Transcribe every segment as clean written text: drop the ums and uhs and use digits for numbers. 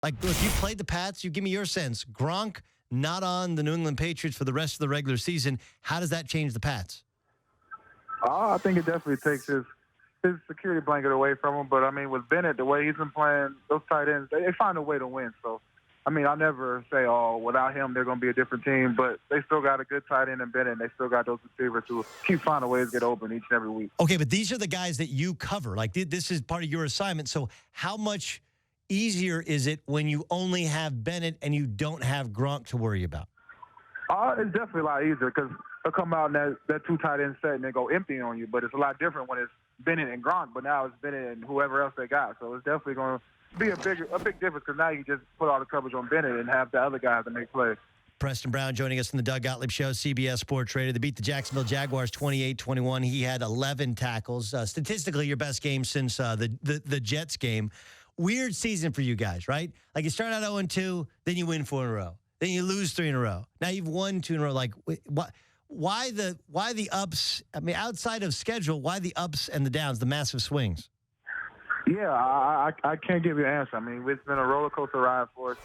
Like, look, you played the Pats. You give me your sense. Gronk not on the New England Patriots for the rest of the regular season. How does that change the Pats? I think it definitely takes his security blanket away from him. But, I mean, with Bennett, the way he's been playing, those tight ends, they find a way to win. So, I mean, I'll never say, oh, without him, they're going to be a different team. But they still got a good tight end in Bennett, and they still got those receivers who keep finding ways to get open each and every week. Okay, but these are the guys that you cover. Like, this is part of your assignment. So how much easier is it when you only have Bennett and you don't have Gronk to worry about? It's definitely a lot easier because they'll come out in that two tight end set and they go empty on you. But it's a lot different when it's Bennett and Gronk, but now it's Bennett and whoever else they got. So it's definitely going to be a big difference because now you can just put all the coverage on Bennett and have the other guys to make plays. Preston Brown joining us from the Doug Gottlieb Show, CBS Sports Radio. They beat the Jacksonville Jaguars 28-21. He had 11 tackles. Statistically, your best game since the Jets game. Weird season for you guys, right? Like, you start out 0-2, then you win 4 in a row. Then you lose 3 in a row. Now you've won 2 in a row. Like, why the ups? I mean, outside of schedule, why the ups and the downs, the massive swings? Yeah, I can't give you an answer. I mean, it's been a roller coaster ride for us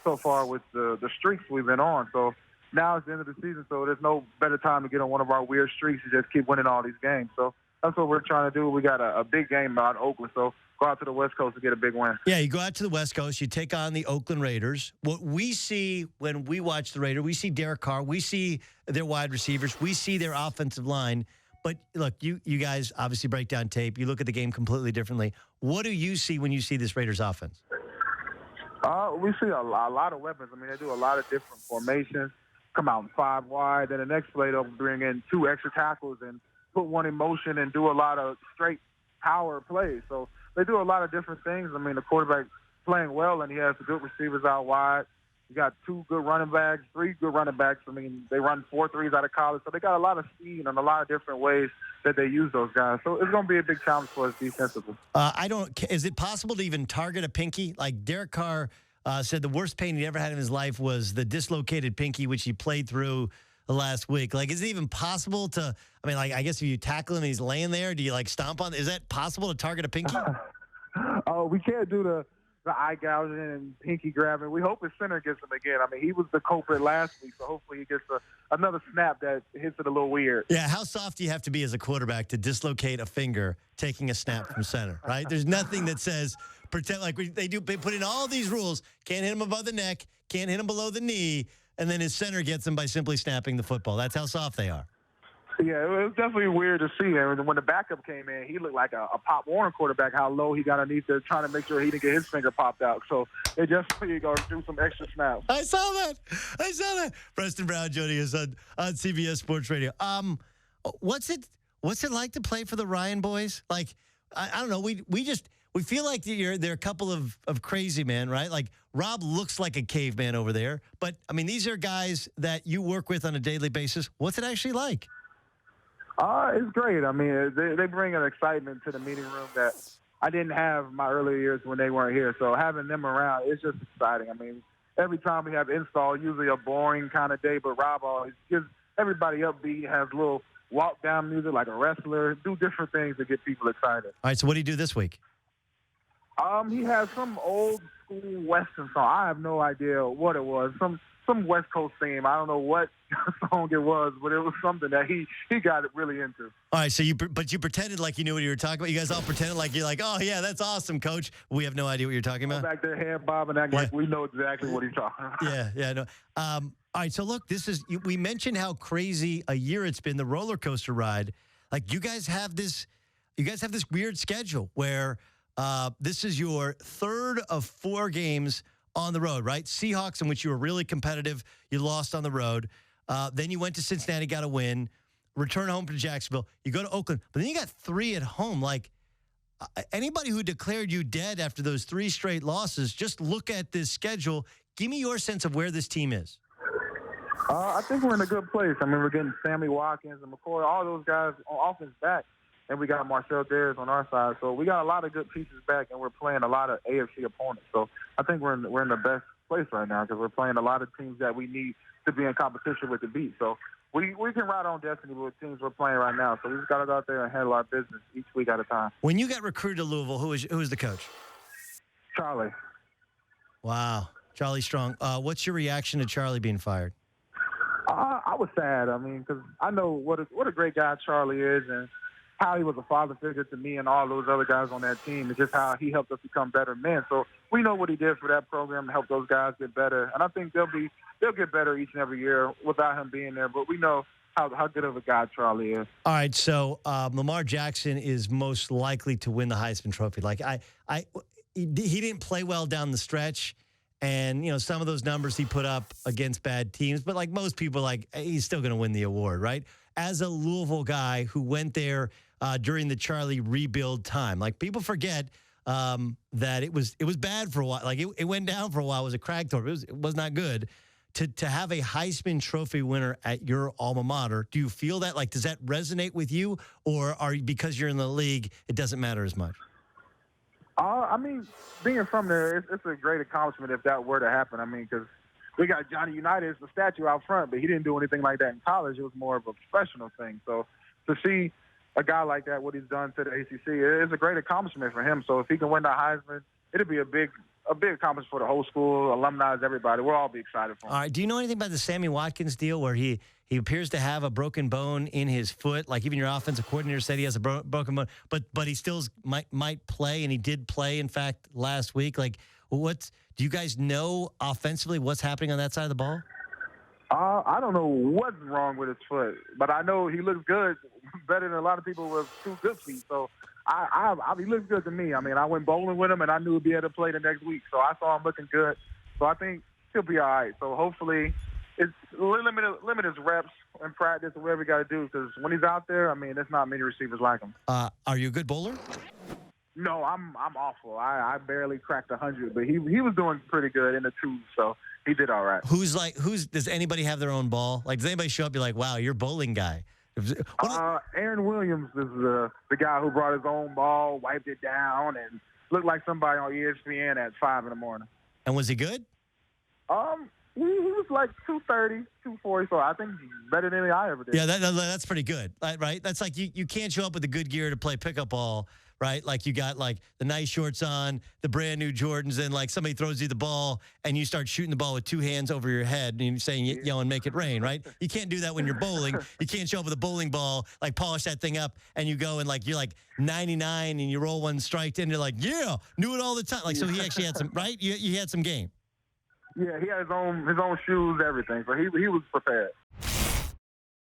so far with the streaks we've been on. So now it's the end of the season, so there's no better time to get on one of our weird streaks and just keep winning all these games. So that's what we're trying to do. We got a big game out in Oakland, so go out to the West Coast to get a big win. Yeah, you go out to the West Coast, you take on the Oakland Raiders. What we see when we watch the Raiders, we see Derek Carr, we see their wide receivers, we see their offensive line. But, look, you guys obviously break down tape. You look at the game completely differently. What do you see when you see this Raiders offense? We see a lot of weapons. I mean, they do a lot of different formations, come out in 5 wide. Then the next play, they'll bring in 2 extra tackles and put one in motion and do a lot of straight power plays. So they do a lot of different things. I mean, the quarterback playing well, and he has good receivers out wide. You got 2 good running backs, 3 good running backs. I mean, they run 4.3s out of college. So they got a lot of speed and a lot of different ways that they use those guys. So it's going to be a big challenge for us defensively. Is it possible to even target a pinky? Like, Derek Carr said the worst pain he ever had in his life was the dislocated pinky, which he played through last week. Like, is it even possible to, I mean, like, I guess if you tackle him and he's laying there, do you, like, stomp on? Is that possible to target a pinky? We can't do the eye gouging and pinky grabbing. We hope his center gets him again. I mean, he was the culprit last week, so hopefully he gets another snap that hits it a little weird. Yeah, how soft do you have to be as a quarterback to dislocate a finger taking a snap from center, right? There's nothing that says pretend like they put in all these rules. Can't hit him above the neck, can't hit him below the knee, and then his center gets him by simply snapping the football. That's how soft they are. Yeah, it was definitely weird to see. And when the backup came in, he looked like a Pop Warner quarterback, how low he got underneath there trying to make sure he didn't get his finger popped out. So they just going to do some extra snaps. I saw that. Preston Brown joining us on CBS Sports Radio. What's it like to play for the Ryan boys? Like, I don't know. We feel like they're a couple of crazy men, right? Like, Rob looks like a caveman over there. But, I mean, these are guys that you work with on a daily basis. What's it actually like? It's great. I mean, they bring an excitement to the meeting room that I didn't have my earlier years when they weren't here. So having them around, it's just exciting. I mean, every time we have install, usually a boring kind of day, but Rob always gives everybody upbeat, has a little walk-down music like a wrestler, do different things to get people excited. All right, so what do you do this week? He has some old school Western song. I have no idea what it was. Some West Coast theme. I don't know what song it was, but it was something that he got it really into. All right, so you pretended like you knew what you were talking about. You guys all pretended like you're like, oh yeah, that's awesome, Coach. We have no idea what you're talking about. Back there, head bobbing, acting like we know exactly what he's talking about. Yeah, no. All right, so look, we mentioned how crazy a year it's been, the roller coaster ride. Like, you guys have this weird schedule where this is your 3rd of 4 games on the road, right? Seahawks, in which you were really competitive. You lost on the road. Then you went to Cincinnati, got a win. Return home to Jacksonville. You go to Oakland. But then you got 3 at home. Like, anybody who declared you dead after those 3 straight losses, just look at this schedule. Give me your sense of where this team is. I think we're in a good place. I mean, we're getting Sammy Watkins and McCoy, all those guys on offense back. And we got Marcel Dares on our side. So we got a lot of good pieces back, and we're playing a lot of AFC opponents. So I think we're in the best place right now because we're playing a lot of teams that we need to be in competition with to beat. So we can ride on destiny with teams we're playing right now. So we just got to go out there and handle our business each week at a time. When you got recruited to Louisville, who was the coach? Charlie. Wow. Charlie Strong. What's your reaction to Charlie being fired? I was sad. I mean, because I know what a great guy Charlie is, and how he was a father figure to me and all those other guys on that team, and just how he helped us become better men. So we know what he did for that program to help those guys get better, and I think they'll get better each and every year without him being there. But we know how good of a guy Charlie is. All right, so Lamar Jackson is most likely to win the Heisman Trophy. Like he didn't play well down the stretch, and some of those numbers he put up against bad teams. But like most people, like he's still going to win the award, right? As a Louisville guy who went there during the Charlie rebuild time, like people forget that it was bad for a while. Like it went down for a while. It was a Cragthorpe. It was not good. To have a Heisman Trophy winner at your alma mater, do you feel that? Like, does that resonate with you, or because you're in the league, it doesn't matter as much? I mean, being from there, it's a great accomplishment if that were to happen. I mean, because we got Johnny Unitas, the statue out front, but he didn't do anything like that in college. It was more of a professional thing. So to see a guy like that, what he's done to the ACC, it's a great accomplishment for him. So if he can win the Heisman, it'll be a big accomplishment for the whole school, alumni, everybody. We'll all be excited for him. All right. Do you know anything about the Sammy Watkins deal where he appears to have a broken bone in his foot? Like even your offensive coordinator said he has a broken bone, but he still might play, and he did play, in fact, last week. Like, do you guys know offensively what's happening on that side of the ball? I don't know what's wrong with his foot, but I know he looks good, better than a lot of people with two good feet. So he looks good to me. I mean, I went bowling with him, and I knew he'd be able to play the next week. So I saw him looking good. So I think he'll be all right. So hopefully it's limit his reps and practice and whatever he got to do, because when he's out there, I mean, there's not many receivers like him. Are you a good bowler? No, I'm awful. I barely cracked 100, but he was doing pretty good in the twos, so he did all right. Does anybody have their own ball? Like, does anybody show up and be like, wow, you're a bowling guy? Aaron Williams is the guy who brought his own ball, wiped it down, and looked like somebody on ESPN at 5 in the morning. And was he good? He was like 230, 240, so I think better than I ever did. Yeah, that's pretty good, right? That's like you can't show up with the good gear to play pickup ball, right? Like you got like the nice shorts on, the brand new Jordans, and like somebody throws you the ball and you start shooting the ball with two hands over your head and you're saying, and make it rain, right? You can't do that when you're bowling. You can't show up with a bowling ball, like polish that thing up, and you go and like you're like 99 and you roll one strike and you're like, yeah, knew it all the time. Like, so he actually had some, right? You had some game. Yeah, he had his own shoes, everything. So he was prepared.